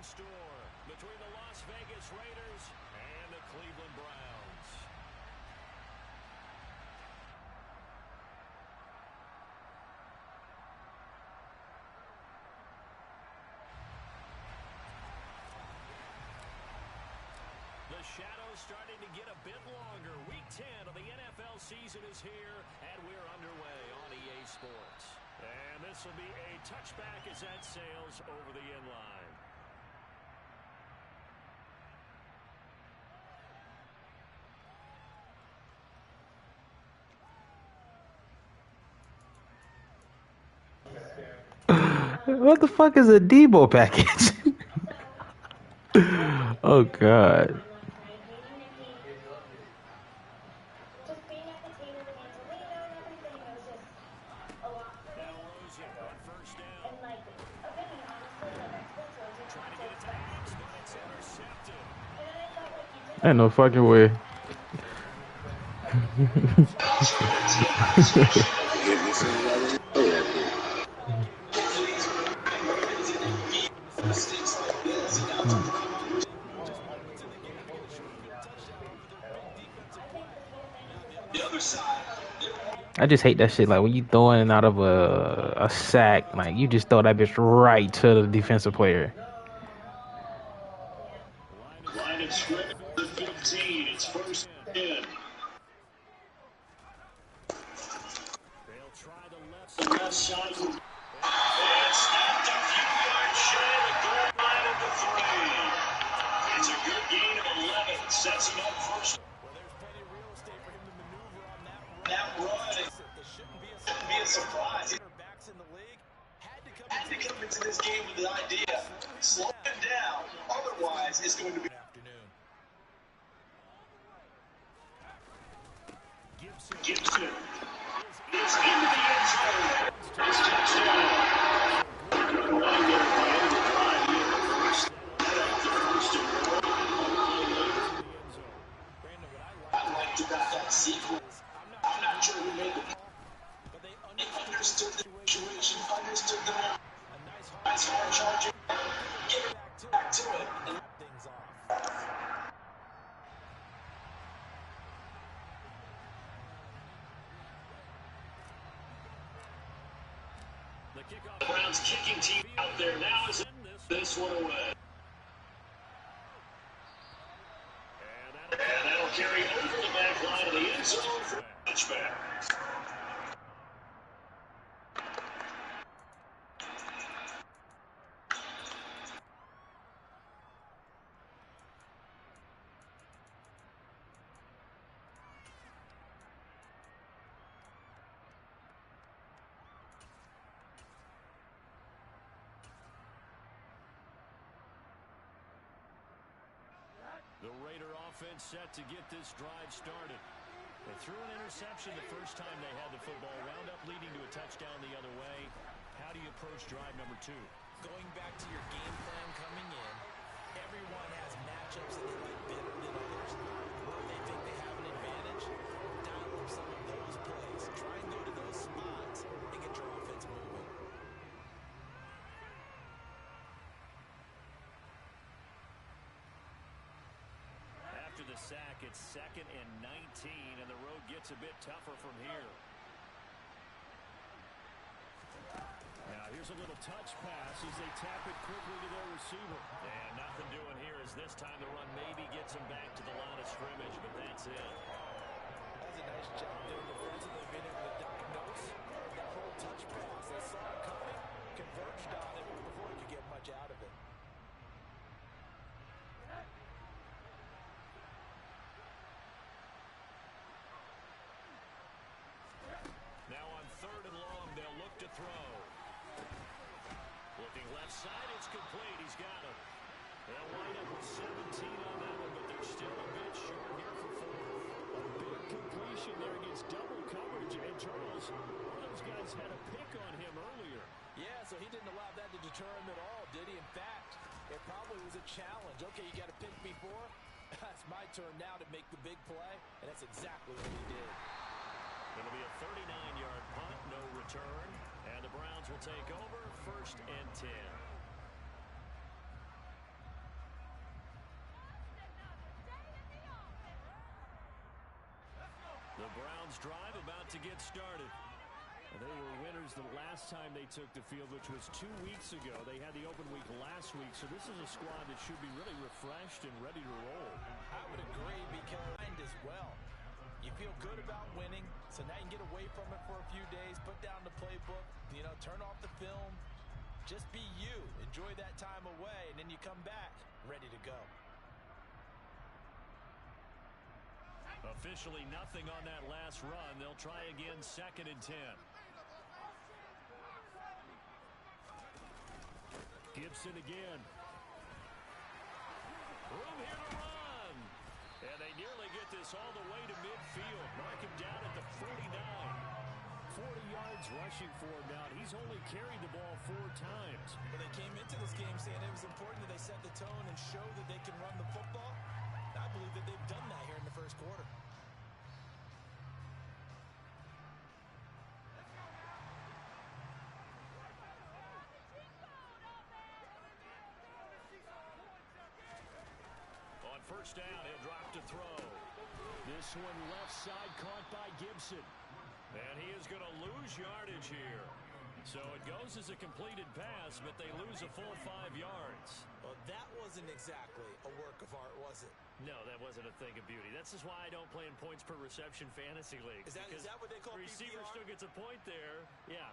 store between the Las Vegas Raiders and the Cleveland Browns. The shadow's starting to get a bit longer. Week 10 of the NFL season is here, and we're underway on EA Sports. And this will be a touchback as that sails over the end line. What the fuck is a Debo package? Oh god. Ain't no fucking way. I just hate that shit. Like when you throwing out of a sack, like you just throw that bitch right to the defensive player. Line of scrimmage at 15. It's first in. They'll try the left side. And snapped a few yards shy of the goal line at the 3. It's a good gain of 11. Sets him up first. Well, there's plenty of real estate for him to maneuver on that run. It shouldn't be a surprise. Backs in the league had to come into this game with the idea. Slow him down. Otherwise, it's going to be afternoon. Gibson is in the end zone. Touchdown. I liked about that sequence. I'm not sure who made the call, but they understood the situation, understood the nice hard charging. Get it back to it and wrap things off. The kickoff. Browns kicking team out there now is this one away. And that'll carry over the back line of the end zone for a touchback. The Raider offense set to get this drive started. They threw an interception the first time they had the football, wound up leading to a touchdown the other way. How do you approach drive number 2? Going back to your game plan coming in, everyone has matchups that they like better than others. Where they think they have an advantage, dial up some of those plays. Try and go to those spots and get your offense moving. After the sack, it's 2nd and 19, and the road gets a bit tougher from here. Now here's a little touch pass as they tap it quickly to their receiver. And nothing doing here as this time the run maybe gets them back to the line of scrimmage, but that's it. That's a nice job there defensively, being able to diagnose that whole touch pass. They saw it coming, converged on it before he could get much out of it. Now on 3rd and long, they'll look to throw. Looking left side, it's complete. He's got him. They'll wind up with 17 on that one, but they're still a bit short here for 4. A big completion there against double coverage. And Charles, one of those guys had a pick on him earlier. Yeah, so he didn't allow that to deter him at all, did he? In fact, it probably was a challenge. Okay, you got a pick before. It's my turn now to make the big play, and that's exactly what he did. It'll be a 39-yard punt, no return, and the Browns will take over 1st and 10. Browns drive about to get started. They were winners the last time they took the field, which was 2 weeks ago. They had the open week last week, so this is a squad that should be really refreshed and ready to roll. I would agree because as well. You feel good about winning, so now you can get away from it for a few days, put down the playbook, turn off the film. Just be you. Enjoy that time away, and then you come back ready to go. Officially nothing on that last run. They'll try again, 2nd and 10. Gibson again. Room here to run. And they nearly get this all the way to midfield. Mark him down at the 49. 40 yards rushing for him now. He's only carried the ball 4 times. But they came into this game saying it was important that they set the tone and show that they can run the football. I believe that they've done that here in the first quarter. On first down, he'll drop to throw. This one left side caught by Gibson. And he is going to lose yardage here. So it goes as a completed pass, but they lose a full 5 yards. Well, that wasn't exactly a work of art, was it? No, that wasn't a thing of beauty. That's just why I don't play in points per reception fantasy leagues. Is that what they call receiver PPR? Still gets a point there. Yeah.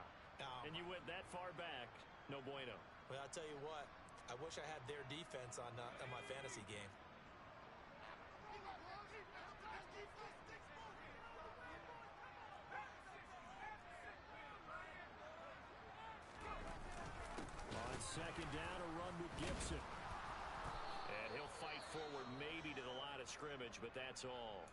And you went that far back. No bueno. Well, I'll tell you what. I wish I had their defense on my fantasy game. On second down, a run with Gibson. And he'll fight forward maybe to the line of scrimmage, but that's all.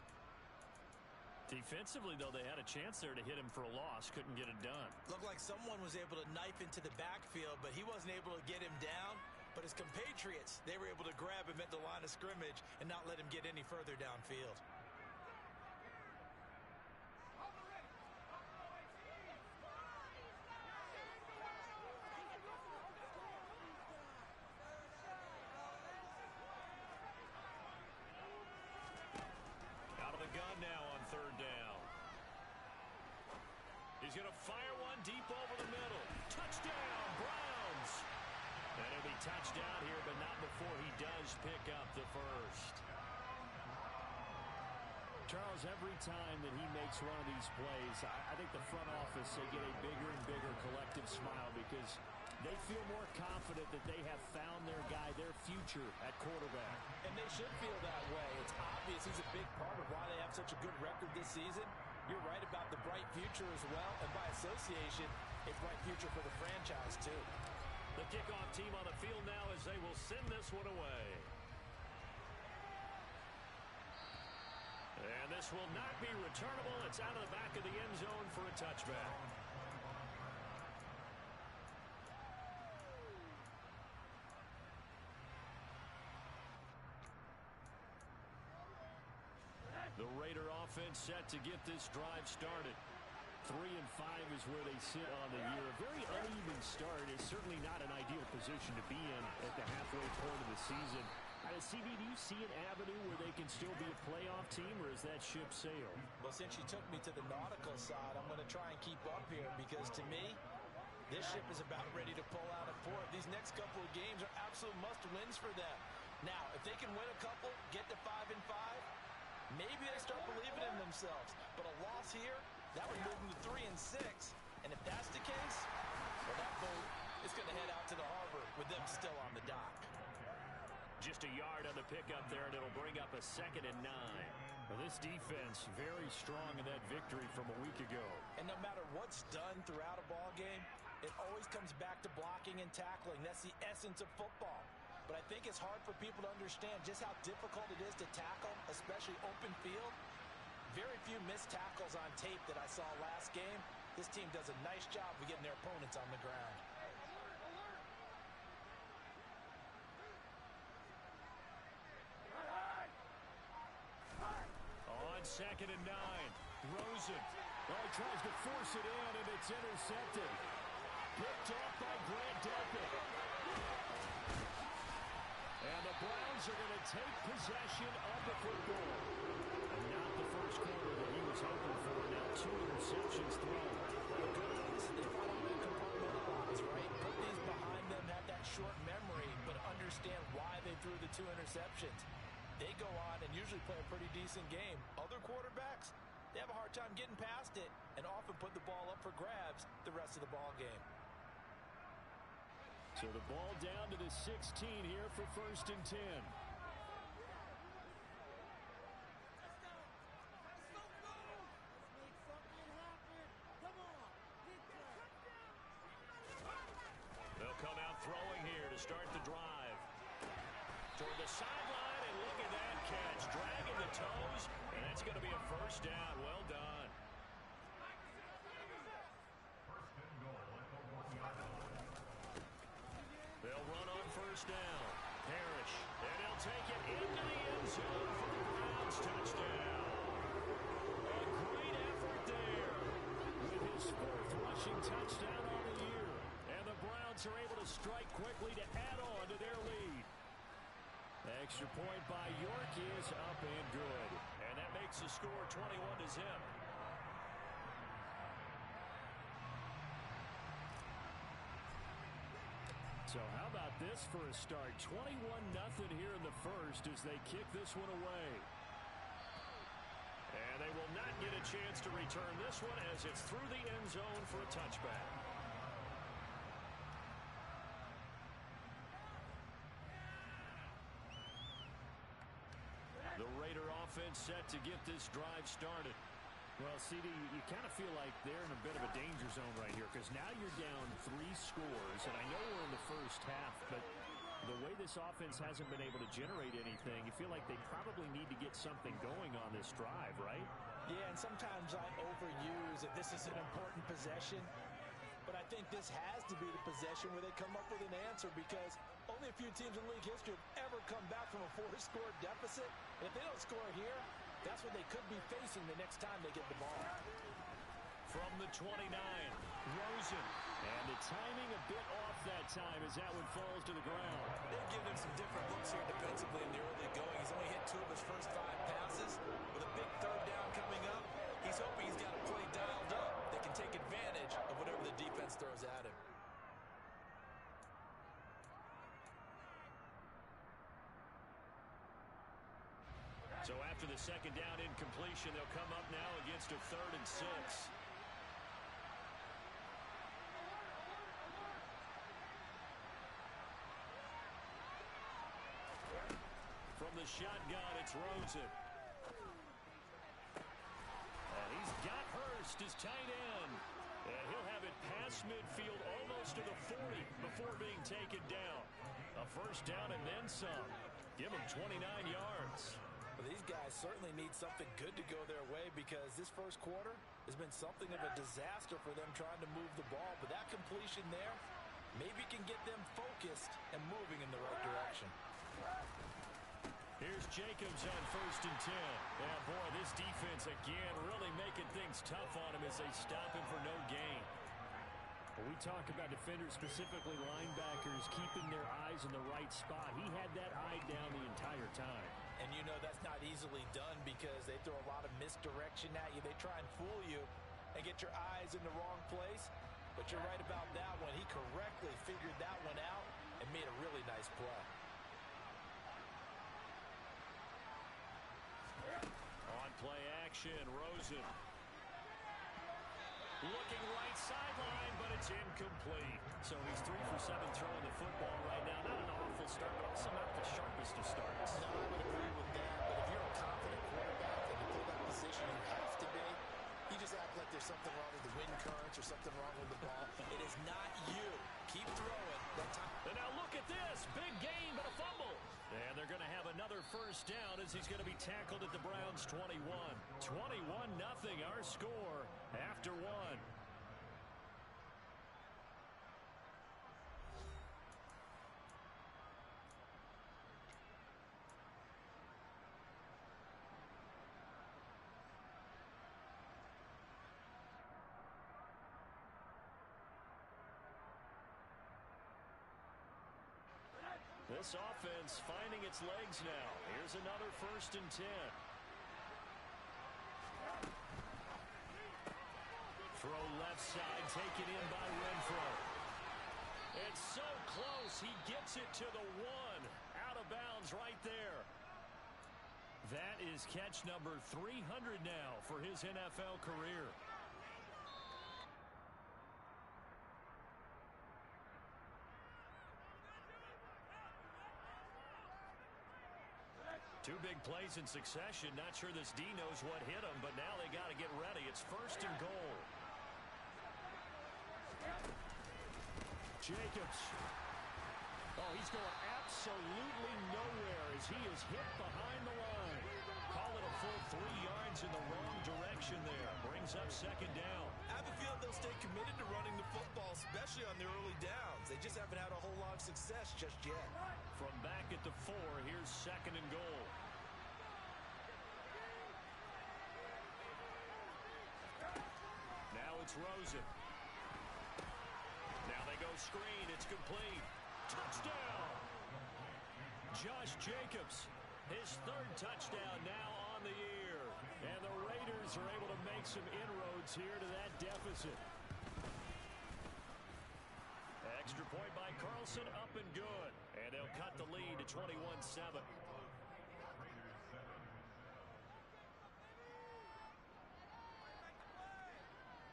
Defensively, though, they had a chance there to hit him for a loss. Couldn't get it done. Looked like someone was able to knife into the backfield, but he wasn't able to get him down. But his compatriots, they were able to grab him at the line of scrimmage and not let him get any further downfield. Out of the gun now on third down. He's going to fire one deep over the middle. Touchdown, Browns! And it'll be touchdown here, but not before he does pick up the first. Charles, every time that he makes one of these plays, I think the front office, they get a bigger and bigger collective smile because they feel more confident that they have found their guy, their future at quarterback. And they should feel that way. It's obvious he's a big part of why they have such a good record this season. You're right about the bright future as well, and by association, a bright future for the franchise too. The kickoff team on the field now as they will send this one away. And this will not be returnable. It's out of the back of the end zone for a touchback. The Raider offense set to get this drive started. 3-5 is where they sit on the year. A very uneven start is certainly not an ideal position to be in at the halfway point of the season. CB, do you see an avenue where they can still be a playoff team, or is that ship sailed? Well, since you took me to the nautical side, I'm going to try and keep up here because to me, this ship is about ready to pull out of port. These next couple of games are absolute must-wins for them. Now, if they can win a couple, get to 5-5, maybe they start believing in themselves. But a loss here, that would move them to 3-6. And if that's the case, well, that boat is going to head out to the harbor with them still on the dock. Just a yard on the pickup there, and it'll bring up a 2nd and 9. Well, this defense very strong in that victory from a week ago. And no matter what's done throughout a ball game, it always comes back to blocking and tackling. That's the essence of football. But I think it's hard for people to understand just how difficult it is to tackle, especially open field. Very few missed tackles on tape that I saw last game. This team does a nice job of getting their opponents on the ground. On 2nd and 9, Rosen. Oh, he tries to force it in, and it's intercepted. Picked off by Grant Delpit. And the Browns are going to take possession of the football. And not the first quarter that he was hoping for. Now 2 interceptions thrown. The good news, they find a way to compartmentalize, right? Put these behind them, have that short memory, but understand why they threw the 2 interceptions. They go on and usually play a pretty decent game. Other quarterbacks, they have a hard time getting past it and often put the ball up for grabs the rest of the ball game. So the ball down to the 16 here for 1st and 10. They'll come out throwing here to start the drive. Toward the sideline, and look at that catch. Dragging the toes, and that's going to be a 1st down. Well done. They'll run on 1st down. Parrish, and he'll take it into the end zone for the Browns touchdown. A great effort there with his 4th rushing touchdown on the year. And the Browns are able to strike quickly to add on to their lead. The extra point by York is up and good. And that makes the score 21-0. So how about this for a start? 21-0 here in the 1st as they kick this one away. And they will not get a chance to return this one as it's through the end zone for a touchback. The Raider offense set to get this drive started. Well, CD, you kind of feel like they're in a bit of a danger zone right here because now you're down 3 scores, and I know we're in the 1st half, but the way this offense hasn't been able to generate anything, you feel like they probably need to get something going on this drive, right? Yeah, and sometimes I overuse that this is an important possession, but I think this has to be the possession where they come up with an answer because only a few teams in league history have ever come back from a 4-score deficit, and if they don't score here, that's what they could be facing the next time they get the ball. From the 29, Rosen. And the timing a bit off that time as that one falls to the ground. They've given him some different looks here defensively in the early going. He's only hit 2 of his first 5 passes. With a big 3rd down coming up, he's hoping he's got a play dialed up that can take advantage of whatever the defense throws at him. So after the 2nd down incompletion, they'll come up now against a 3rd and 6. From the shotgun, it's Rosen. And he's got Hurst, his tight end. And he'll have it past midfield almost to the 40 before being taken down. A 1st down and then some. Give him 29 yards. Well, these guys certainly need something good to go their way because this 1st quarter has been something of a disaster for them trying to move the ball. But that completion there maybe can get them focused and moving in the right direction. Here's Jacobs on 1st and 10. Yeah, boy, this defense again really making things tough on him as they stop him for no gain. When we talk about defenders, specifically linebackers, keeping their eyes in the right spot, he had that eye down the entire time. And you know that's not easily done because they throw a lot of misdirection at you. They try and fool you and get your eyes in the wrong place. But you're right about that one. He correctly figured that one out and made a really nice play. On play action, Rosen. Looking right sideline, but it's incomplete. So he's 3 for 7 throwing the football right now. Not an awful start, but also not the sharpest of starts. No, I would agree with that. But if you're a confident quarterback and you play that position you have to be, you just act like there's something wrong with the wind currents or something wrong with the ball. It is not you. Keep throwing. That time. And now look at this. Big gain, but a fumble. And they're going to have another 1st down as he's going to be tackled at the Browns' 21. 21-0 our score after 1. This offense finding its legs now. Here's another 1st and 10. Throw left side, taken in by Renfro. It's so close, he gets it to the one. Out of bounds right there. That is catch number 300 now for his NFL career. Two big plays in succession. Not sure this D knows what hit him, but now they got to get ready. It's 1st and goal. Jacobs. Oh, he's going absolutely nowhere as he is hit behind the line. Call it a full 3 yards in the wrong direction there. Brings up 2nd down. I have a feeling they'll stay committed to running the football, especially on their early downs. They just haven't had a whole lot of success just yet. From back at the 4, here's 2nd and goal. Now it's Rosen. Now they go screen. It's complete. Touchdown! Josh Jacobs, his 3rd touchdown now on the year. And the Raiders are able to make some inroads here to that deficit. Extra point by Carlson, up and good. And they'll cut the lead to 21-7.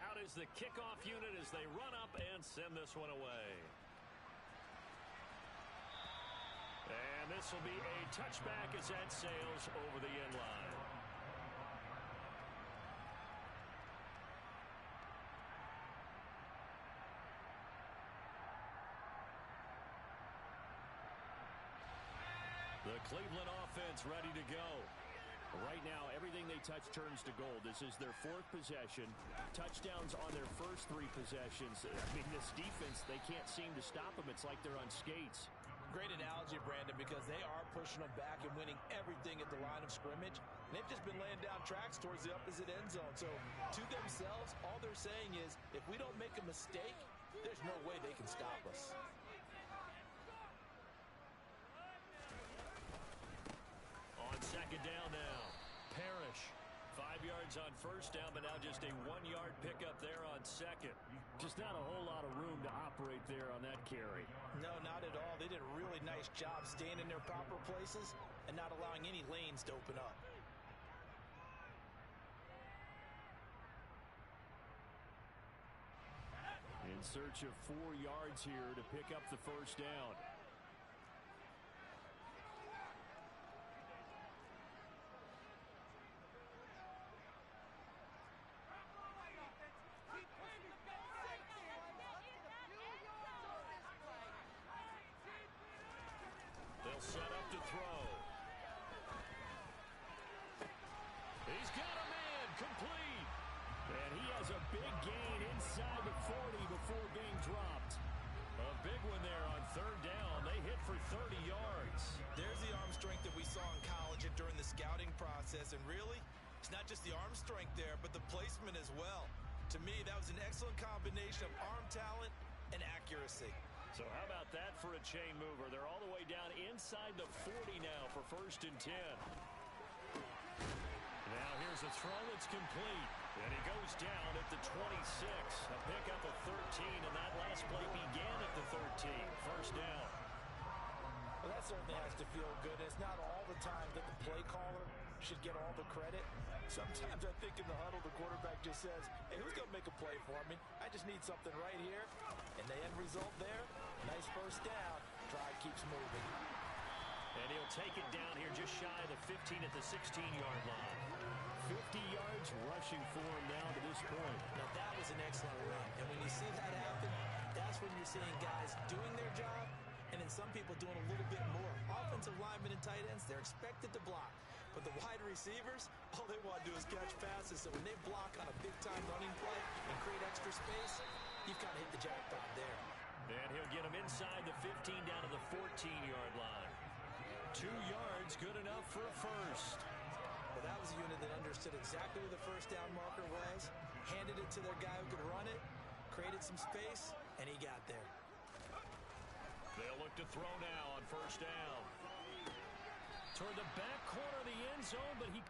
Out is the kickoff unit as they run up and send this one away. And this will be a touchback as that sails over the end line. The Cleveland offense ready to go. Right now, everything they touch turns to gold. This is their 4th possession. Touchdowns on their first 3 possessions. I mean, this defense, they can't seem to stop them. It's like they're on skates. Great analogy, Brandon, because they are pushing them back and winning everything at the line of scrimmage. And they've just been laying down tracks towards the opposite end zone. So to themselves, all they're saying is, if we don't make a mistake, there's no way they can stop us. On 2nd down now, Parrish. 5 yards on 1st down, but now just a 1-yard pickup there on 2nd. Just not a whole lot of room to operate there on that carry. No, not at all. They did a really nice job staying in their proper places and not allowing any lanes to open up. In search of 4 yards here to pick up the 1st down. They'll set up to throw. He's got a man, complete. And he has a big gain inside the 40 before being dropped. A big one there on 3rd down. They hit for 30 yards. There's the arm strength that we saw in college and during the scouting process. And really, it's not just the arm strength there, but the placement as well. To me, that was an excellent combination of arm talent and accuracy. So how about that for a chain mover? They're all the way down inside the 40 now for 1st and 10. Now here's a throw that's complete. And he goes down at the 26. A pickup of 13, and that last play began at the 13. 1st down. Well, that certainly has to feel good. It's not all the time that the play caller should get all the credit. Sometimes I think in the huddle, the quarterback just says, hey, who's going to make a play for me? I just need something right here. And the end result there, nice 1st down. Drive keeps moving. And he'll take it down here just shy of the 15 at the 16-yard line. 50 yards rushing for him now to this point. Now, that was an excellent run. And when you see that happen, that's when you're seeing guys doing their job and then some people doing a little bit more. Offensive linemen and tight ends, they're expected to block. But the wide receivers, all they want to do is catch passes. So when they block on a big-time running play and create extra space, you've kind of hit the jackpot there. And he'll get him inside the 15 down to the 14-yard line. 2 yards, good enough for a 1st. Well, that was a unit that understood exactly where the 1st down marker was, handed it to their guy who could run it, created some space, and he got there. They'll look to throw now on 1st down. Toward the back corner of the end zone, but he...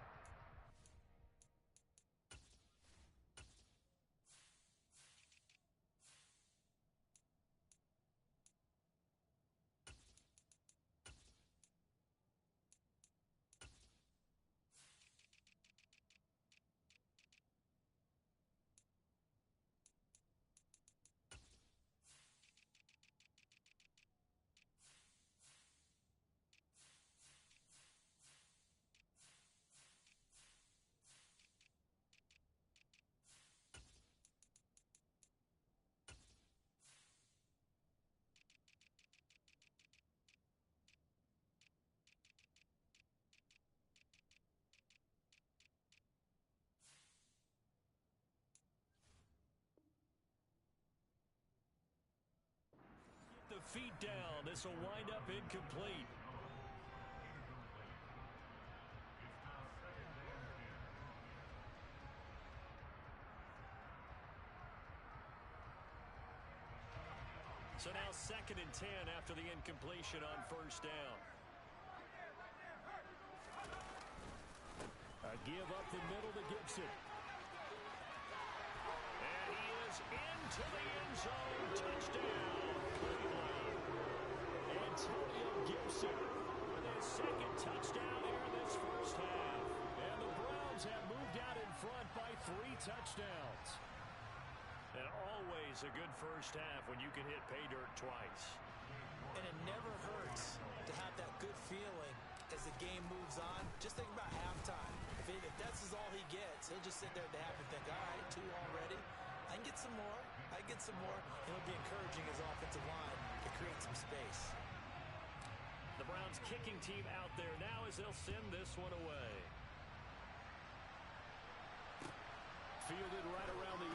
the feet down. This will wind up incomplete. So now 2nd and 10 after the incompletion on 1st down. A give up the middle to Gibson. And he is into the end zone. Touchdown, Cleveland. Antonio Gibson with his 2nd touchdown here in this 1st half. And the Browns have moved out in front by 3 touchdowns. And always a good 1st half when you can hit pay dirt twice. And it never hurts to have that good feeling as the game moves on. Just think about halftime. If that's all he gets, he'll just sit there at the half and think, all right, 2 already. I can get some more. I can get some more. And it'll be encouraging his offensive line to create some space. The Browns kicking team out there now as they'll send this one away. Fielded right around the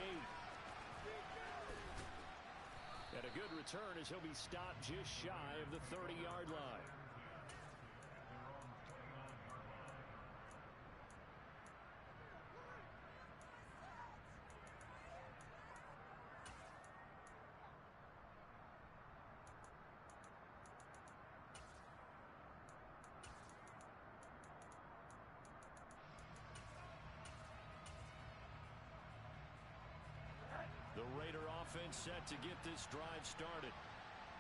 8. And a good return as he'll be stopped just shy of the 30-yard line. The Raider offense set to get this drive started.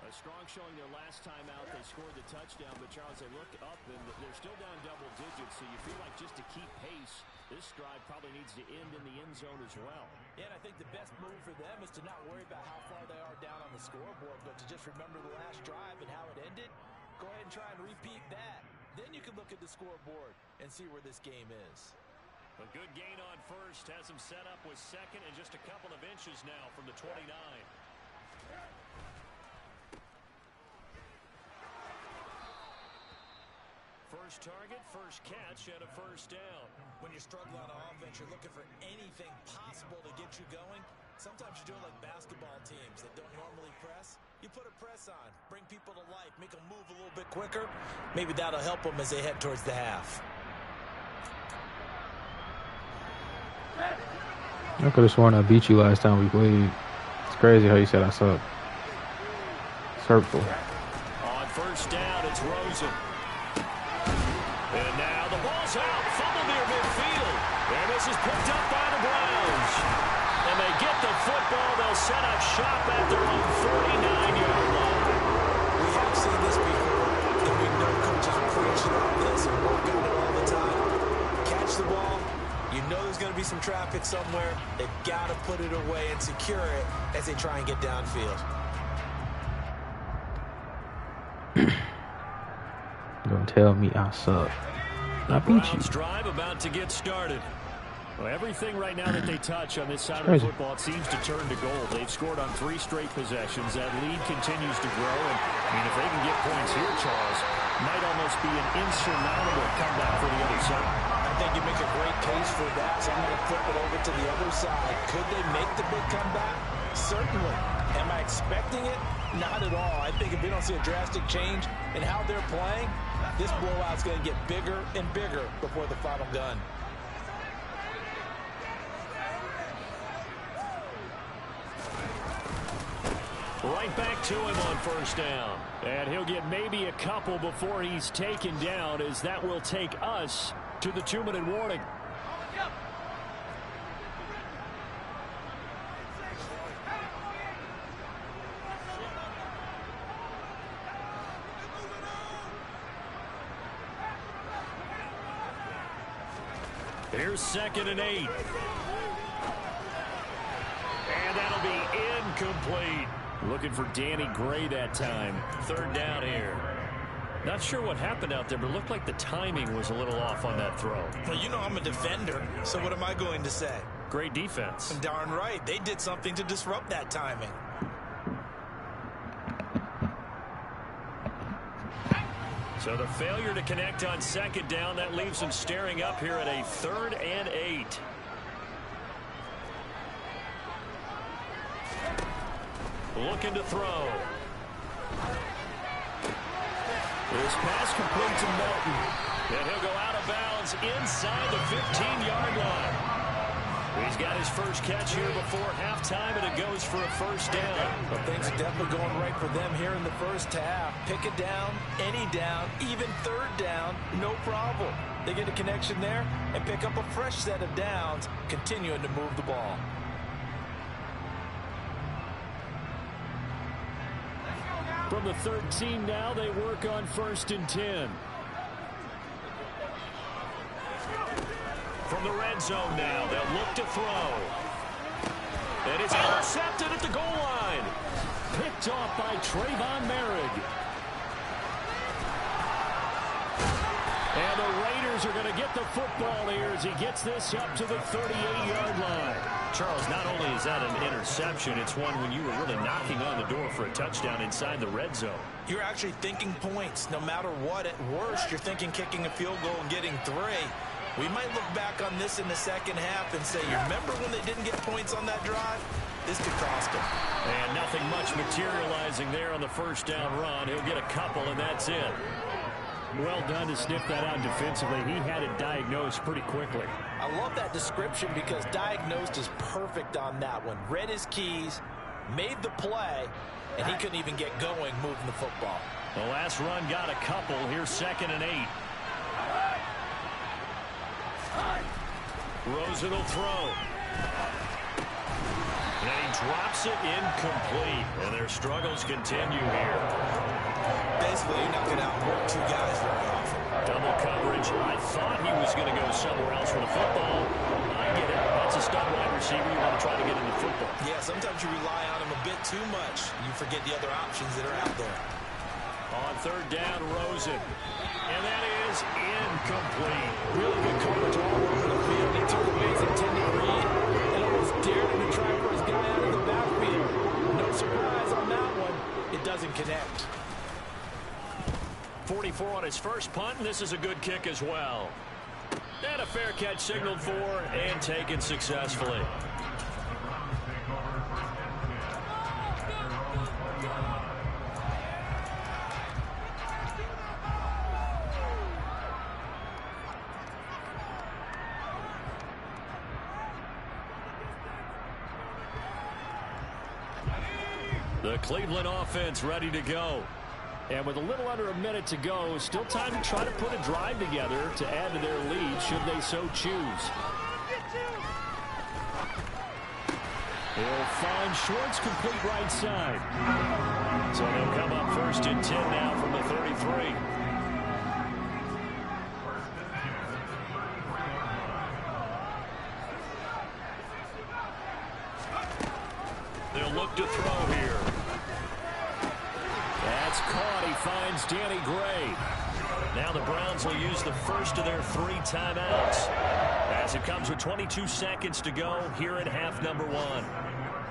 A strong showing their last time out. They scored the touchdown, but Charles, they look up and they're still down double digits, so you feel like just to keep pace, this drive probably needs to end in the end zone as well. Yeah, and I think the best move for them is to not worry about how far they are down on the scoreboard, but to just remember the last drive and how it ended. Go ahead and try and repeat that. Then you can look at the scoreboard and see where this game is. A good gain on 1st has him set up with 2nd and just a couple of inches now from the 29. First target, first catch, and a 1st down. When you're struggling on offense, you're looking for anything possible to get you going. Sometimes you're doing like basketball teams that don't normally press. You put a press on, bring people to life, make them move a little bit quicker. Maybe that'll help them as they head towards the half. I could have sworn I beat you last time we played. It's crazy how you said I suck. Circle. On 1st down, it's Rosen. And now the ball's out. Fumble near midfield. And this is picked up by the Browns. And they get the football. They'll set up shop at their own 49-yard line. We have seen this before, and we know coaches preach on this and work on it all the time. Catch the ball. You know there's going to be some traffic somewhere. They've got to put it away and secure it as they try and get downfield. Don't tell me I suck. I beat you. Browns drive about to get started. Well, everything right now that they touch on this side of the football, it seems to turn to gold. They've scored on 3 straight possessions. That lead continues to grow. And, I mean, if they can get points here, Charles, might almost be an insurmountable comeback for the other side. I think you make a great case for that, so I'm going to flip it over to the other side. Could they make the big comeback? Certainly. Am I expecting it? Not at all. I think if we don't see a drastic change in how they're playing, this blowout's going to get bigger and bigger before the final gun. Right back to him on 1st down. And he'll get maybe a couple before he's taken down, as that will take us to the 2-minute warning. Here's 2nd and 8. And that'll be incomplete. Looking for Danny Gray that time. 3rd down here. Not sure what happened out there, but it looked like the timing was a little off on that throw. Well, you know I'm a defender, so what am I going to say? Great defense. Darn right. They did something to disrupt that timing. So the failure to connect on 2nd down, that leaves them staring up here at a 3rd and 8. Looking to throw. This pass complete to Melton. And he'll go out of bounds inside the 15-yard line. He's got his first catch here before halftime, and it goes for a first down. Well, things are definitely going right for them here in the first half. Pick it down, any down, even third down, no problem. They get a connection there and pick up a fresh set of downs, continuing to move the ball. From the 13 now, they work on 1st and 10. From the red zone now, they'll look to throw. And it's intercepted at the goal line. Picked off by Trayvon Merrick. And the Raiders are going to get the football here as he gets this up to the 38-yard line. Charles, not only is that an interception, it's one when you were really knocking on the door for a touchdown inside the red zone. You're actually thinking points. No matter what, at worst, you're thinking kicking a field goal and getting 3. We might look back on this in the second half and say, you remember when they didn't get points on that drive? This could cost them. And nothing much materializing there on the first down run. He'll get a couple, and that's it. Well done to sniff that out defensively. He had it diagnosed pretty quickly. I love that description because diagnosed is perfect on that one. Read his keys, made the play, and he couldn't even get going moving the football. The last run got a couple. Here's 2nd and 8. Rosen will throw. And he drops it incomplete. And their struggles continue here. Basically, you're not going to outwork 2 guys very often. Double coverage. I thought he was going to go somewhere else for the football. I get it. That's a stud wide receiver. You want to try to get into football. Yeah, sometimes you rely on him a bit too much. You forget the other options that are out there. On 3rd down, Rosen. And that is incomplete. Really good coverage all over the field. He took away his intended read and almost dared him to try for his guy out of the backfield. No surprise on that one. It doesn't connect. 44 on his first punt, and this is a good kick as well. And a fair catch signaled for and taken successfully. The Cleveland offense ready to go. And with a little under a minute to go, still time to try to put a drive together to add to their lead should they so choose. He'll find Schwartz complete right side. So they'll come up 1st and 10 now from the 33. They'll look to throw here. That's caught. He finds Danny Gray. Now the Browns will use the first of their 3 timeouts as it comes with 22 seconds to go here at half number 1.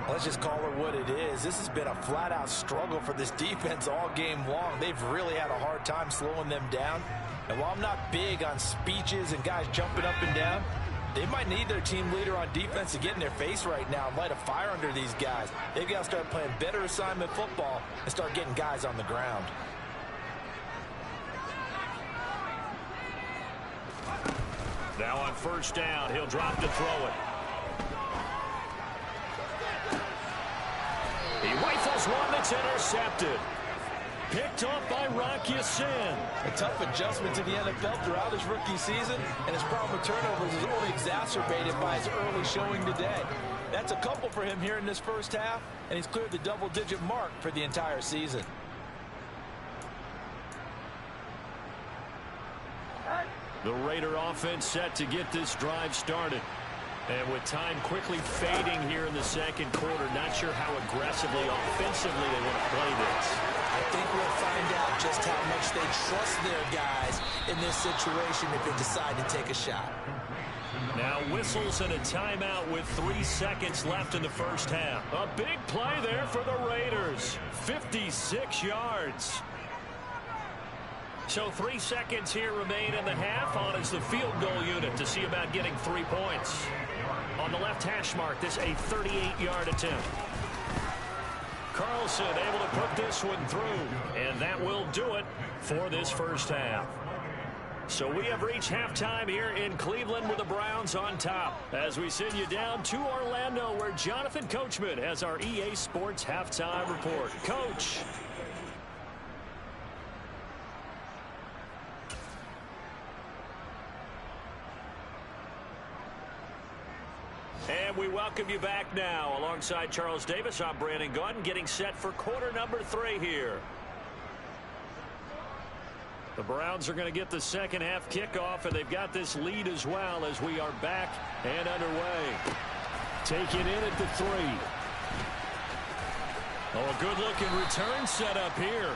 Let's just call it what it is. This has been a flat-out struggle for this defense all game long. They've really had a hard time slowing them down. And while I'm not big on speeches and guys jumping up and down, they might need their team leader on defense to get in their face right now and light a fire under these guys. They've got to start playing better assignment football and start getting guys on the ground. Now on 1st down, he'll drop to throw it. He rifles one that's intercepted. Picked off by Rock Ya-Sin. A tough adjustment to the NFL throughout his rookie season, and his problem with turnovers is only exacerbated by his early showing today. That's a couple for him here in this first half, and he's cleared the double-digit mark for the entire season. The Raider offense set to get this drive started. And with time quickly fading here in the second quarter, not sure how aggressively, offensively they want to play this. I think we'll find out just how much they trust their guys in this situation if they decide to take a shot. Now whistles and a timeout with 3 seconds left in the first half. A big play there for the Raiders. 56 yards. So 3 seconds here remain in the half. On is the field goal unit to see about getting 3 points. On the left hash mark, this a 38-yard attempt. Carlson able to put this one through, and that will do it for this first half. So we have reached halftime here in Cleveland with the Browns on top as we send you down to Orlando where Jonathan Coachman has our EA Sports halftime report. Coach. And we welcome you back now. Alongside Charles Davis, I'm Brandon Gunn, getting set for quarter number 3 here. The Browns are going to get the second half kickoff, and they've got this lead as well as we are back and underway. Take it in at the 3. Oh, a good-looking return set up here.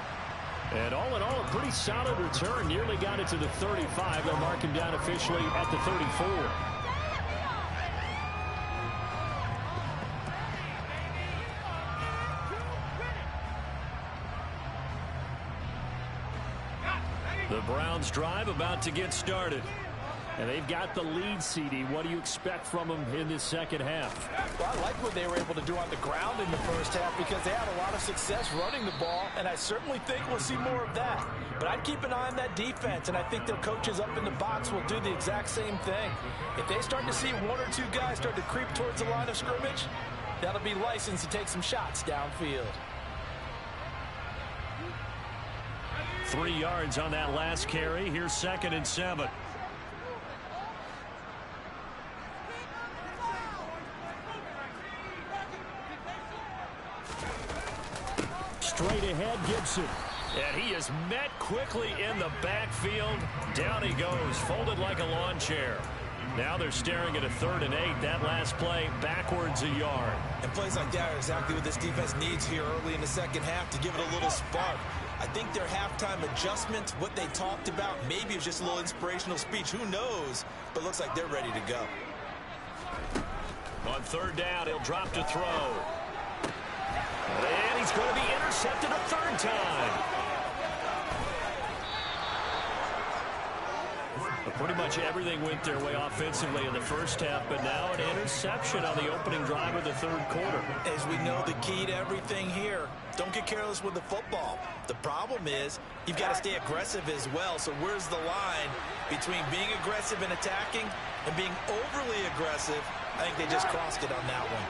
And all in all, a pretty solid return. Nearly got it to the 35. They'll mark him down officially at the 34. The Browns drive about to get started. And they've got the lead, CD. What do you expect from them in this second half? Well, I like what they were able to do on the ground in the first half because they had a lot of success running the ball, and I certainly think we'll see more of that. But I'd keep an eye on that defense, and I think their coaches up in the box will do the exact same thing. If they start to see 1 or 2 guys start to creep towards the line of scrimmage, that'll be licensed to take some shots downfield. 3 yards on that last carry. Here's 2nd and 7. Straight ahead, Gibson. And he is met quickly in the backfield. Down he goes, folded like a lawn chair. Now they're staring at a 3rd and 8. That last play, backwards a yard. And plays like that are exactly what this defense needs here early in the second half to give it a little spark. I think their halftime adjustment, what they talked about, maybe it was just a little inspirational speech. Who knows? But looks like they're ready to go. On 3rd down, he'll drop to throw. And he's going to be intercepted a 3rd time. But pretty much everything went their way offensively in the first half, but now an interception on the opening drive of the 3rd quarter. As we know, the key to everything here, don't get careless with the football. The problem is you've got to stay aggressive as well. So where's the line between being aggressive and attacking and being overly aggressive? I think they just crossed it on that one.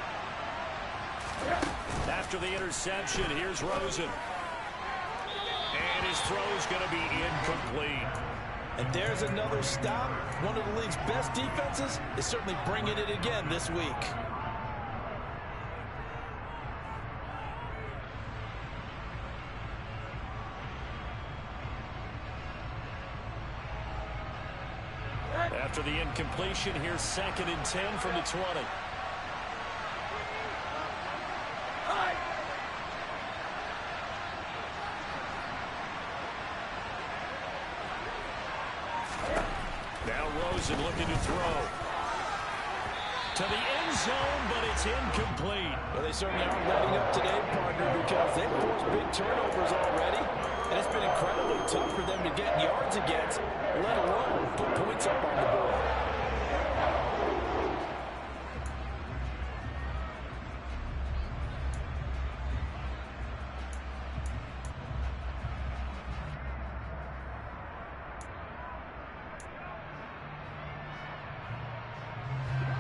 After the interception, here's Rosen. And his throw is going to be incomplete. And there's another stop. One of the league's best defenses is certainly bringing it again this week. After the incompletion, here's 2nd and 10 from the 20. Now Rosen looking to throw. To the end zone, but it's incomplete. Well, they certainly aren't letting up today, partner, because they've forced big turnovers already. And it's been incredibly tough for them to get yards against, let alone put points up on the board.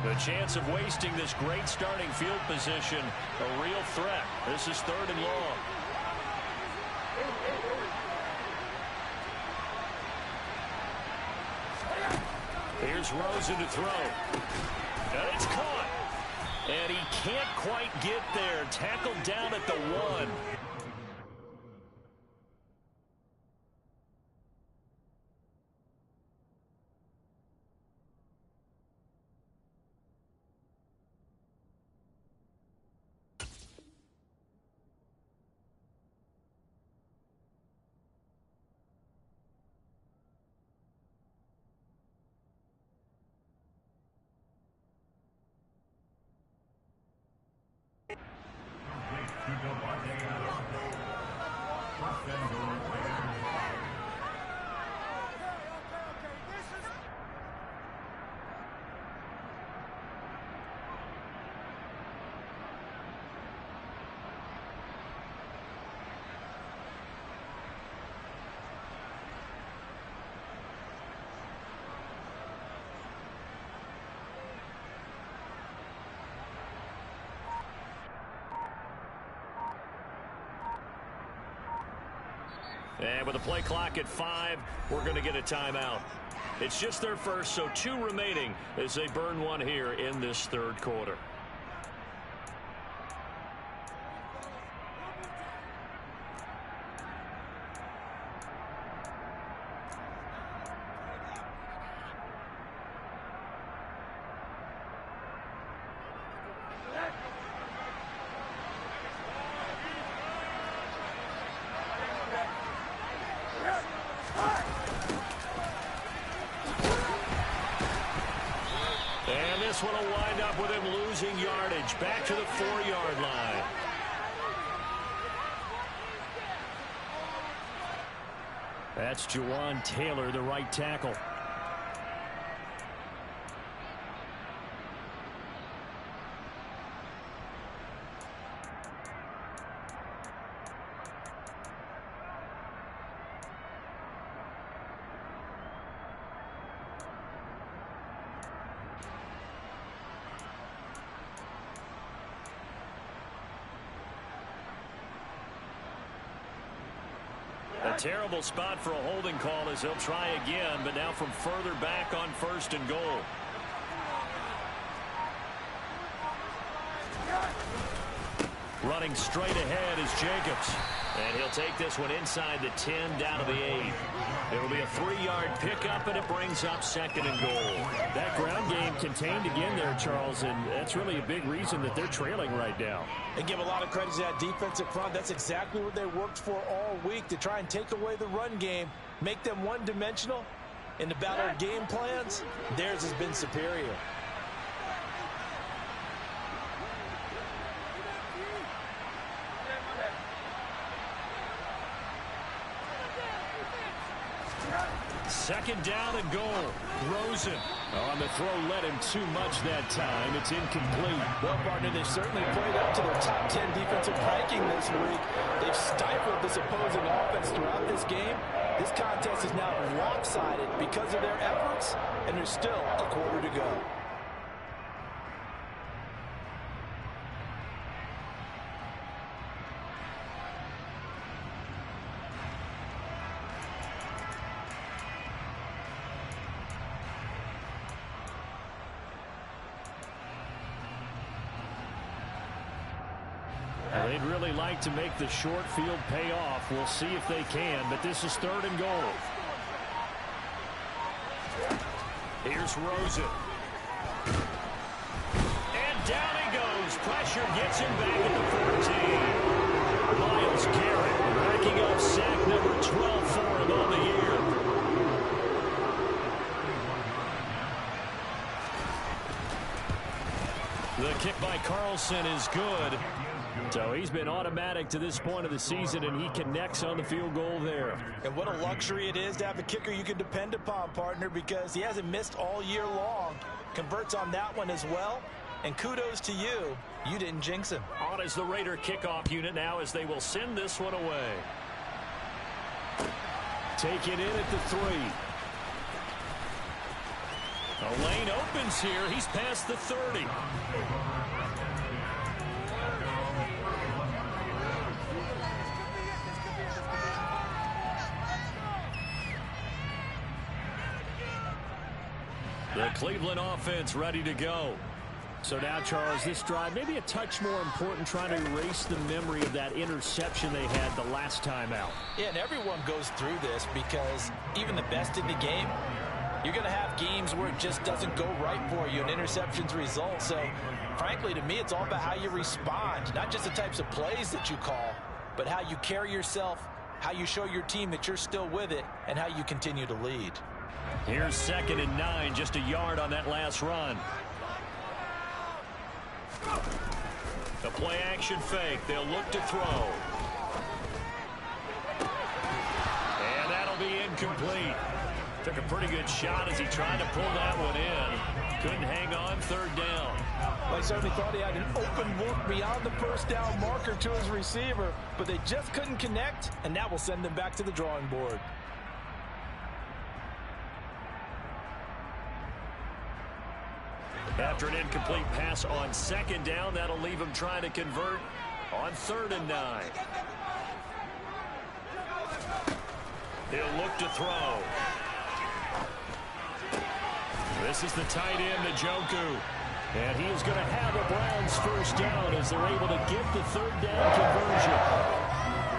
The chance of wasting this great starting field position, a real threat. This is 3rd and long. Here's Rosen to throw. And it's caught. And he can't quite get there. Tackled down at the 1. And with the play clock at 5, we're going to get a timeout. It's just their first, so 2 remaining as they burn one here in this third quarter. And this one will wind up with him losing yardage back to the 4-yard line. That's Jawan Taylor, the right tackle. A terrible spot for a holding call as they'll try again, but now from further back on 1st and goal. Running straight ahead is Jacobs. And he'll take this one inside the 10 down to the 8. It'll be a 3-yard pickup, and it brings up 2nd and goal. That ground game contained again there, Charles, and that's really a big reason that they're trailing right now. And give a lot of credit to that defensive front. That's exactly what they worked for all week, to try and take away the run game, make them one-dimensional. In the battle of game plans, theirs has been superior. Second down and goal. Rosen on the throw, led him too much that time. It's incomplete. Well, partner, they've certainly played up to their top 10 defensive ranking this week. They've stifled this opposing offense throughout this game. This contest is now lopsided because of their efforts, and there's still a quarter to go. They'd really like to make the short field pay off. We'll see if they can, but this is 3rd and goal. Here's Rosen. And down he goes. Pressure gets him back at the 14. Myles Garrett racking up sack number 12 for him on the year. The kick by Carlson is good. So he's been automatic to this point of the season, and he connects on the field goal there. And what a luxury it is to have a kicker you can depend upon, partner, because he hasn't missed all year long. Converts on that one as well. And kudos to you. You didn't jinx him. On is the Raider kickoff unit now as they will send this one away. Taken in at the 3. A lane opens here. He's past the 30. The Cleveland offense ready to go. So now, Charles, this drive maybe a touch more important, trying to erase the memory of that interception they had the last time out. Yeah, and everyone goes through this because even the best in the game, you're going to have games where it just doesn't go right for you and interceptions result. So, frankly, to me, it's all about how you respond, not just the types of plays that you call, but how you carry yourself, how you show your team that you're still with it, and how you continue to lead. Here's 2nd and 9, just a yard on that last run. The play action fake. They'll look to throw. And that'll be incomplete. Took a pretty good shot as he tried to pull that one in. Couldn't hang on. 3rd down. Well, I certainly thought he had an open look beyond the 1st down marker to his receiver, but they just couldn't connect, and that will send them back to the drawing board. After an incomplete pass on 2nd down, that'll leave him trying to convert on 3rd and 9. He'll look to throw. This is the tight end, Njoku. And he is going to have a Browns first down as they're able to get the third down conversion.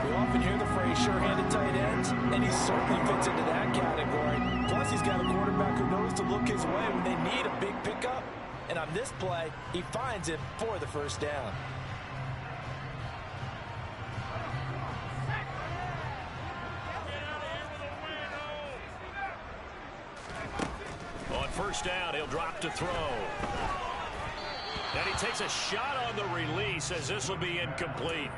We often hear the phrase sure-handed tight ends, and he certainly fits into that category. Plus, he's got a quarterback who knows to look his way when they need a big pickup. And on this play, he finds him for the first down. On first down, he'll drop to throw. And he takes a shot on the release as this will be incomplete.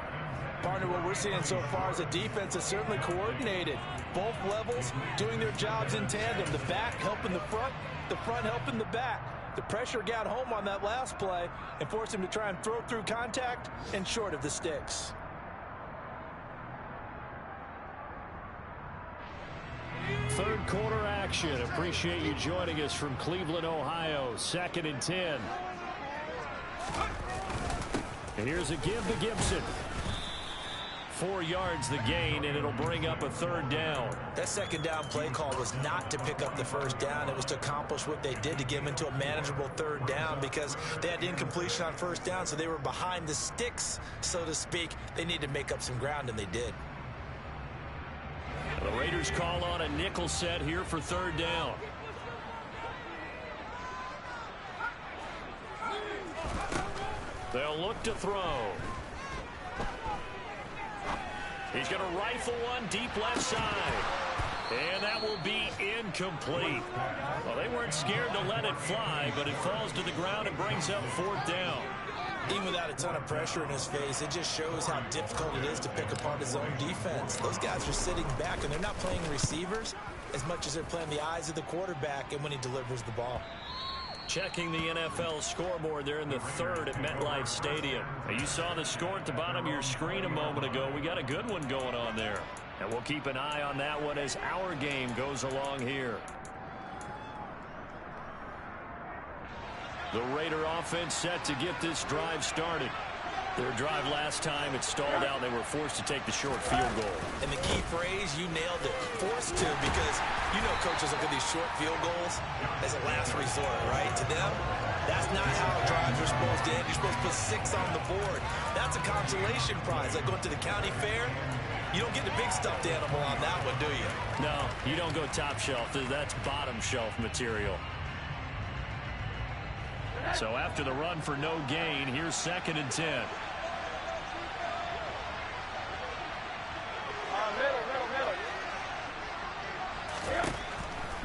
Partner, what we're seeing so far is a defense that's certainly coordinated. Both levels doing their jobs in tandem. The back helping the front helping the back. The pressure got home on that last play and forced him to try and throw through contact and short of the sticks. Third quarter action. Appreciate you joining us from Cleveland, Ohio. 2nd and 10. And here's a give to Gibson. 4 yards the gain, and it'll bring up a third down. That second down play call was not to pick up the first down. It was to accomplish what they did to get them into a manageable third down because they had incompletion on first down, so they were behind the sticks, so to speak. They needed to make up some ground, and they did. The Raiders call on a nickel set here for third down. They'll look to throw. He's going to rifle one deep left side. And that will be incomplete. Well, they weren't scared to let it fly, but it falls to the ground and brings up fourth down. Even without a ton of pressure in his face, it just shows how difficult it is to pick apart his own defense. Those guys are sitting back, and they're not playing receivers as much as they're playing the eyes of the quarterback and when he delivers the ball. Checking the NFL scoreboard there in the third at MetLife Stadium. Now, you saw the score at the bottom of your screen a moment ago. We got a good one going on there. And we'll keep an eye on that one as our game goes along here. The Raider offense set to get this drive started. Their drive last time, it stalled out. They were forced to take the short field goal. And the key phrase, you nailed it, forced to, because you know coaches look at these short field goals as a last resort, right? To them, that's not how drives are supposed to end. You're supposed to put 6 on the board. That's a consolation prize, like going to the county fair. You don't get the big stuffed animal on that one, do you? No, you don't go top shelf. That's bottom shelf material. So after the run for no gain, here's 2nd and 10.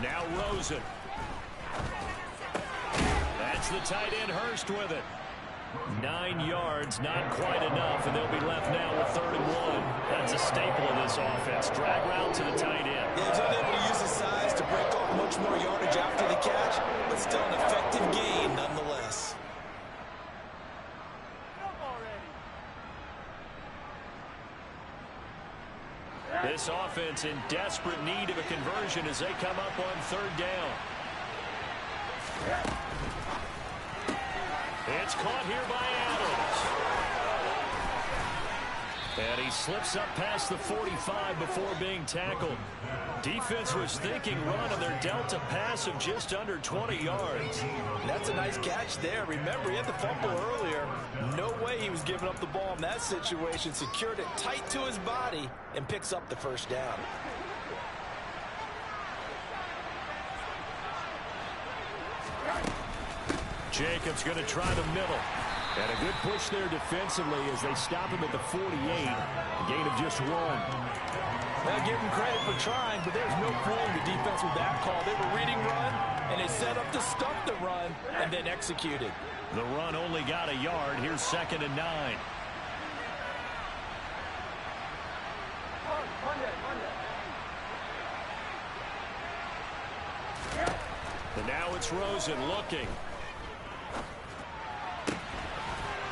Now Rosen. That's the tight end Hurst with it. 9 yards, not quite enough, and they'll be left now with 3rd and 1. That's a staple of this offense. Drag route to the tight end. Yeah, he's unable to use his size to break off much more yardage after the catch, but still an effective gain nonetheless. This offense in desperate need of a conversion as they come up on 3rd down. It's caught here by Adams. And he slips up past the 45 before being tackled. Defense was thinking run, and they're dealt a pass of just under 20 yards. That's a nice catch there. Remember, he had the fumble earlier. No way he was giving up the ball in that situation. Secured it tight to his body and picks up the first down. Jacobs going to try the middle. And a good push there defensively as they stop him at the 48. A gain of just 1. Well, give him credit for trying, but there's no fooling the defense with that call. They were reading run, and they set up to stop the run and then executed. The run only got a yard. Here's 2nd and 9. And now it's Rosen looking.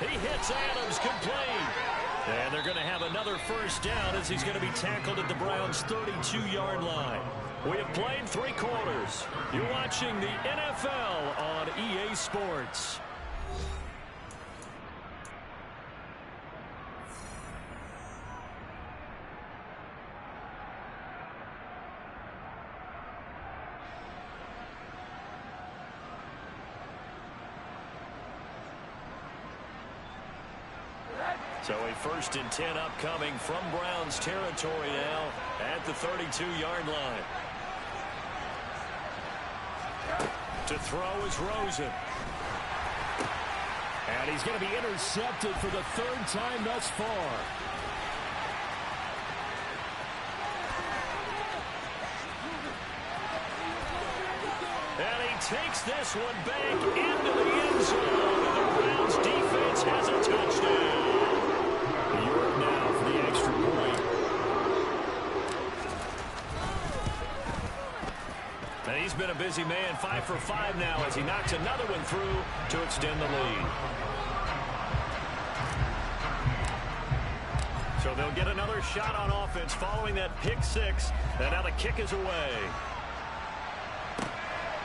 He hits Adams, complete. And they're going to have another first down as he's going to be tackled at the Browns' 32-yard line. We have played 3 quarters. You're watching the NFL on EA Sports. So a 1st and 10 upcoming from Browns territory now at the 32-yard line. To throw is Rosen. And he's going to be intercepted for the 3rd time thus far. And he takes this one back into the end zone. And the Browns defense has a touchdown. York now for the extra point. And he's been a busy man, 5 for 5 now as he knocks another one through to extend the lead. So they'll get another shot on offense following that pick 6. And now the kick is away.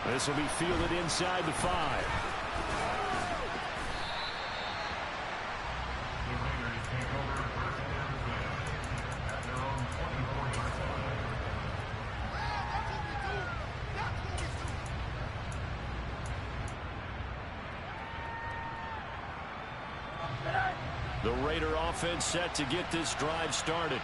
This will be fielded inside the 5. The Raider offense set to get this drive started.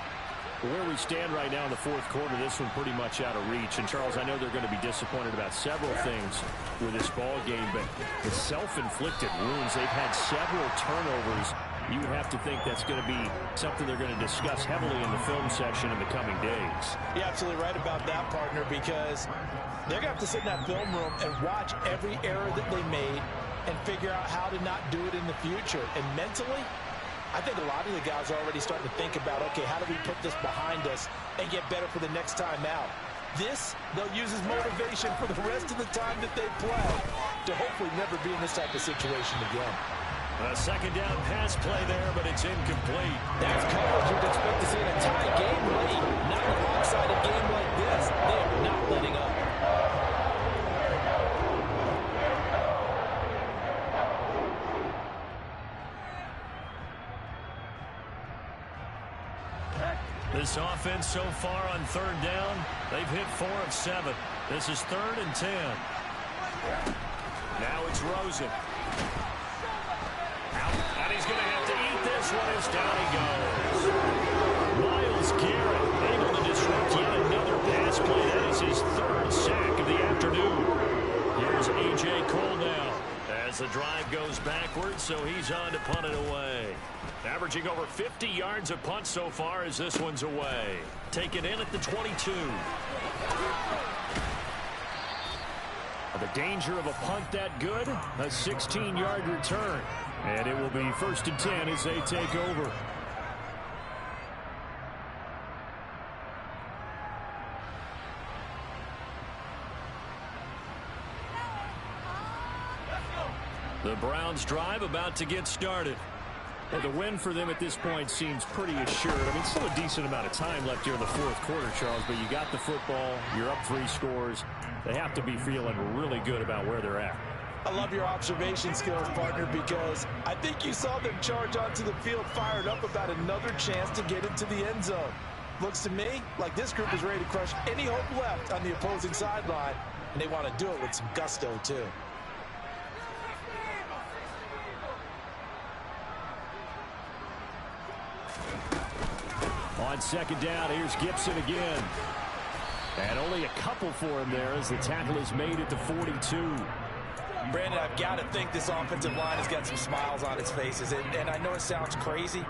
Where we stand right now in the 4th quarter, this one pretty much out of reach. And, Charles, I know they're going to be disappointed about several things with this ball game, but the self-inflicted wounds, they've had several turnovers. You have to think that's going to be something they're going to discuss heavily in the film section in the coming days. You're absolutely right about that, partner, because they're going to have to sit in that film room and watch every error that they made and figure out how to not do it in the future. And mentally, I think a lot of the guys are already starting to think about, okay, how do we put this behind us and get better for the next time out? This, they'll use as motivation for the rest of the time that they play to hopefully never be in this type of situation again. A 2nd down pass play there, but it's incomplete. That's coverage you'd expect to see in a tie game late. Not in a lopsided game like this. They are not letting up. This offense so far on 3rd down, they've hit 4 of 7. This is 3rd and 10. Now it's Rosen. Out, and he's going to have to eat this one as down he goes. Myles Garrett able to disrupt yet another pass play. That is his 3rd sack of the afternoon. Here's A.J. Cole now as the drive goes backwards, so he's on to punt it away. Averaging over 50 yards a punt so far as this one's away. Taken in at the 22. The danger of a punt that good, a 16-yard return. And it will be 1st and 10 as they take over. The Browns drive about to get started. Well, the win for them at this point seems pretty assured. I mean, still a decent amount of time left here in the 4th quarter, Charles, but you got the football, you're up 3 scores. They have to be feeling really good about where they're at. I love your observation skills, partner, because I think you saw them charge onto the field fired up about another chance to get into the end zone. Looks to me like this group is ready to crush any hope left on the opposing sideline, and they want to do it with some gusto, too. On 2nd down, here's Gibson again. And only a couple for him there as the tackle is made at the 42. Brandon, I've got to think this offensive line has got some smiles on its faces. And I know it sounds crazy,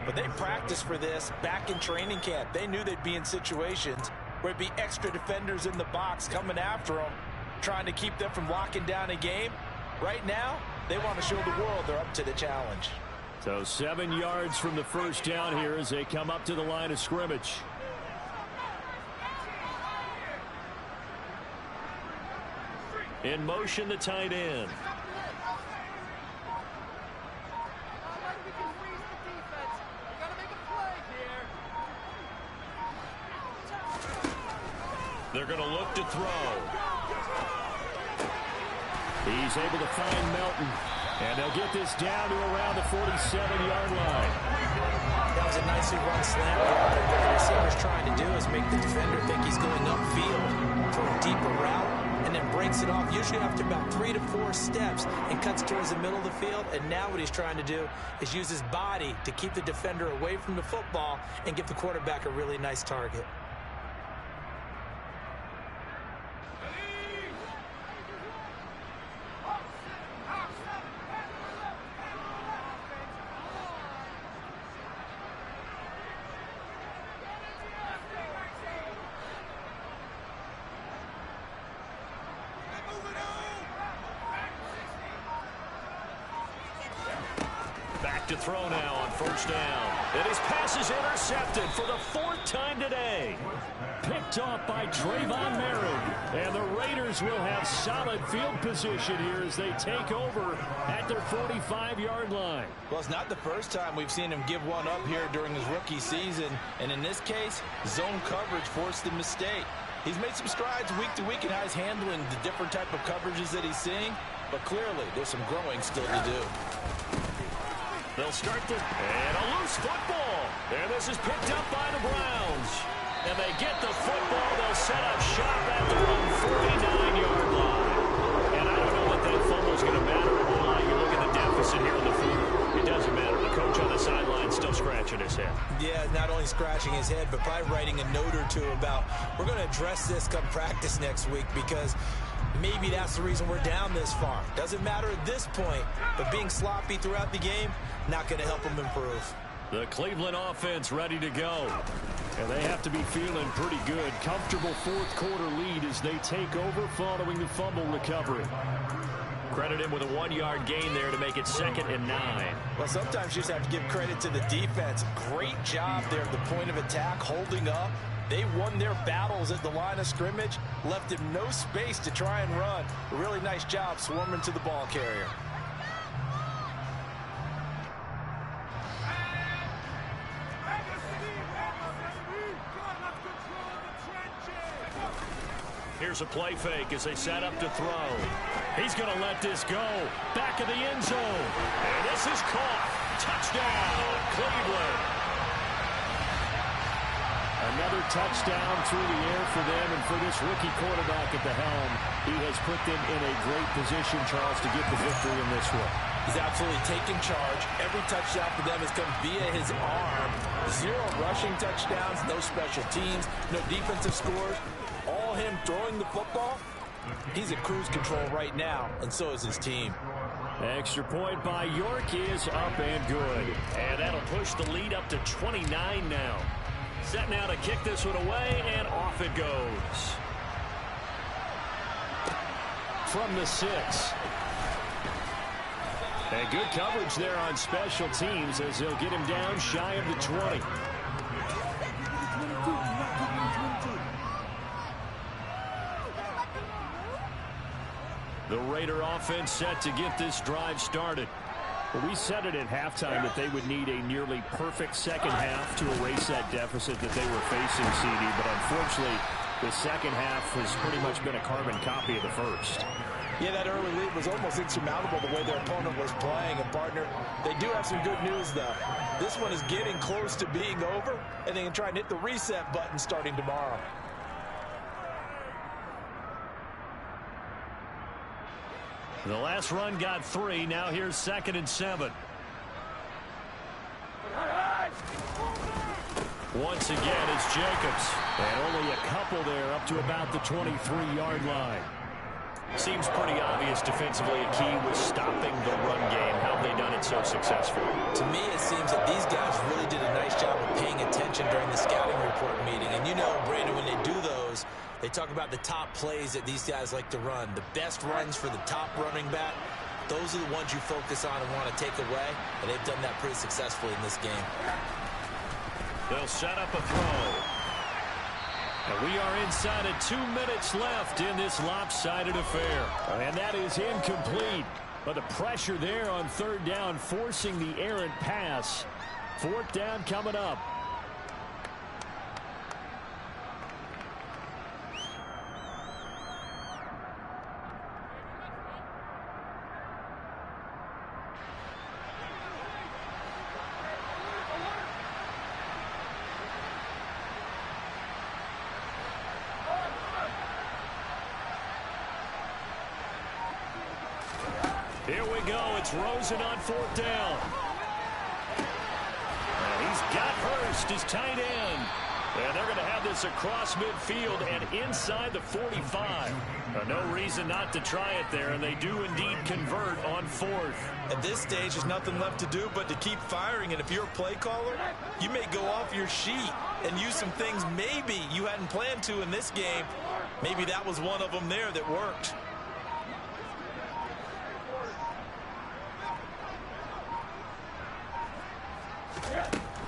but they practiced for this back in training camp. They knew they'd be in situations where it'd be extra defenders in the box coming after them, trying to keep them from locking down a game. Right now, they want to show the world they're up to the challenge. So 7 yards from the 1st down here as they come up to the line of scrimmage. In motion, the tight end. They're going to look to throw. He's able to find Melton. And they'll get this down to around the 47-yard line. That was a nicely run slant. What the receiver's trying to do is make the defender think he's going upfield for a deeper route and then break breaks it off usually after about 3 to 4 steps and cuts towards the middle of the field. And now what he's trying to do is use his body to keep the defender away from the football and give the quarterback a really nice target. Back to throw now on first down. And his pass is intercepted for the 4th time today. Picked off by Trayvon Merritt. And the Raiders will have solid field position here as they take over at their 45-yard line. Well, it's not the first time we've seen him give one up here during his rookie season. And in this case, zone coverage forced the mistake. He's made some strides week to week in how he's handling the different type of coverages that he's seeing. But clearly, there's some growing still to do. They'll start this, and a loose football. And this is picked up by the Browns. And they get the football. They'll set up shop at their own 49-yard line. And I don't know what that fumble's going to matter. You look at the deficit here in the fourth. It doesn't matter. The coach on the sideline still scratching his head. Yeah, not only scratching his head, but probably writing a note or two about, we're going to address this come practice next week, because maybe that's the reason we're down this far. Doesn't matter at this point, but being sloppy throughout the game, not going to help them improve. The Cleveland offense ready to go. And they have to be feeling pretty good. Comfortable fourth quarter lead as they take over following the fumble recovery. Credit him with a 1-yard gain there to make it 2nd and 9. Well, sometimes you just have to give credit to the defense. Great job there at the point of attack, holding up. They won their battles at the line of scrimmage, left him no space to try and run. A really nice job swarming to the ball carrier. Here's a play fake as they set up to throw. He's going to let this go. Back of the end zone. And this is caught. Touchdown, Cleveland. Another touchdown through the air for them, and for this rookie quarterback at the helm, he has put them in a great position, Charles, to get the victory in this one. He's absolutely taken charge. Every touchdown for them has come via his arm. 0 rushing touchdowns, no special teams, no defensive scores. All him throwing the football. He's at cruise control right now, and so is his team. Extra point by York is up and good. And that'll push the lead up to 29 now. Set now to kick this one away, and off it goes. From the 6. And good coverage there on special teams as they'll get him down shy of the 20. The Raider offense set to get this drive started. Well, we said it at halftime that they would need a nearly perfect second half to erase that deficit that they were facing, CD. But unfortunately, the second half has pretty much been a carbon copy of the first. Yeah, that early lead was almost insurmountable the way their opponent was playing. And, partner, they do have some good news, though. This one is getting close to being over, and they can try and hit the reset button starting tomorrow. The last run got 3. Now here's 2nd and 7. Once again, it's Jacobs. And only a couple there up to about the 23-yard line. Seems pretty obvious defensively a key was stopping the run game. How have they done it so successfully? To me, it seems that these guys really did a nice job of paying attention during the scouting report meeting. And you know, Brandon, when they do those, they talk about the top plays that these guys like to run. The best runs for the top running back, those are the ones you focus on and want to take away. And they've done that pretty successfully in this game. They'll set up a throw. And we are inside of 2 minutes left in this lopsided affair. And that is incomplete. But the pressure there on 3rd down, forcing the errant pass. 4th down coming up. Here we go. It's Rosen on 4th down. And he's got Hurst, his tight end. And they're going to have this across midfield and inside the 45. No reason not to try it there, and they do indeed convert on 4th. At this stage, there's nothing left to do but to keep firing, and if you're a play caller, you may go off your sheet and use some things maybe you hadn't planned to in this game. Maybe that was one of them there that worked.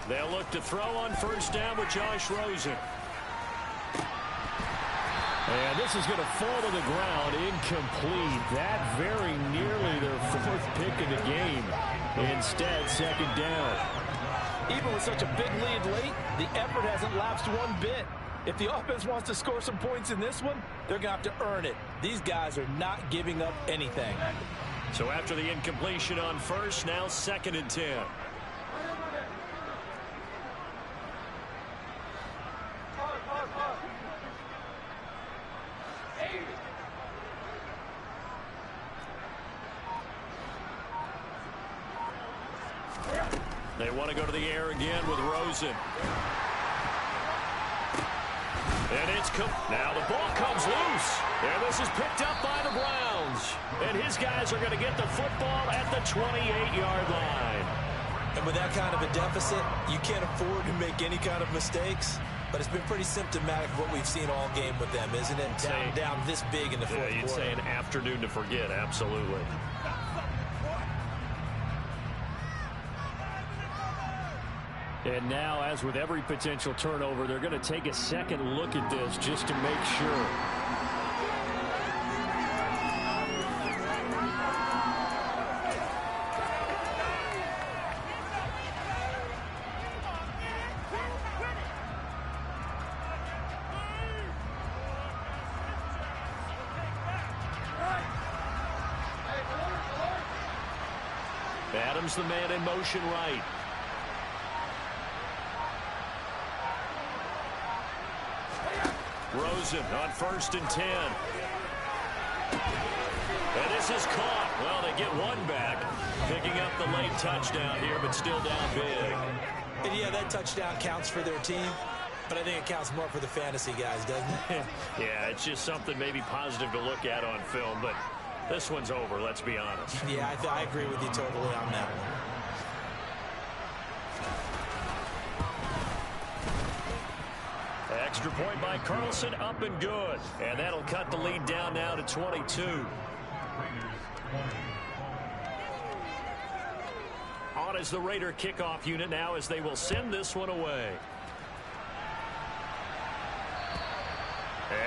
They'll look to throw on 1st down with Josh Rosen. And this is going to fall to the ground incomplete. That very nearly their 4th pick of the game. Instead, 2nd down. Even with such a big lead late, the effort hasn't lapsed one bit. If the offense wants to score some points in this one, they're going to have to earn it. These guys are not giving up anything. So after the incompletion on 1st, now 2nd and 10. They want to go to the air again with Rosen. And it's now the ball comes loose. And this is picked up by the Browns. And his guys are going to get the football at the 28-yard line. And with that kind of a deficit, you can't afford to make any kind of mistakes. But it's been pretty symptomatic of what we've seen all game with them, isn't it? Down this big in the fourth quarter. You'd say an afternoon to forget, absolutely. And now, as with every potential turnover, they're going to take a second look at this just to make sure. Adams, the man in motion right. Rosen on 1st and 10. And this is caught. Well, they get one back. Picking up the late touchdown here, but still down big. And yeah, that touchdown counts for their team, but I think it counts more for the fantasy guys, doesn't it? Yeah, it's just something maybe positive to look at on film, but this one's over, let's be honest. Yeah, I agree with you totally on that one. Extra point by Carlson, up and good. And that'll cut the lead down now to 22. On is the Raider kickoff unit now as they will send this one away.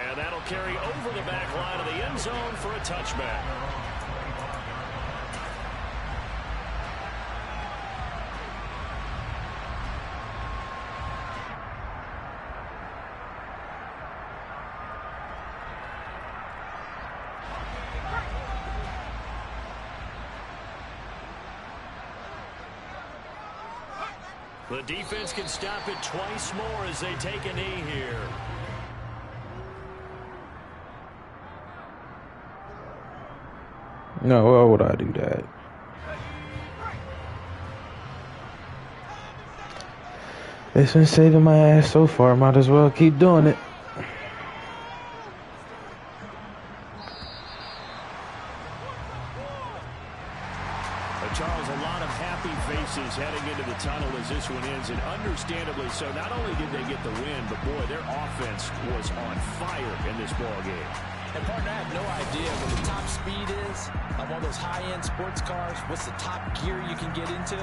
And that'll carry over the back line of the end zone for a touchback. The defense can stop it twice more as they take a knee here. No, why would I do that? It's been saving my ass so far. Might as well keep doing it. Charles, a lot of happy faces heading into the tunnel as this one ends, and understandably so. Not only did they get the win, but boy, their offense was on fire in this ball game. And partner, I have no idea what the top speed is on one of those high-end sports cars. What's the top gear you can get into?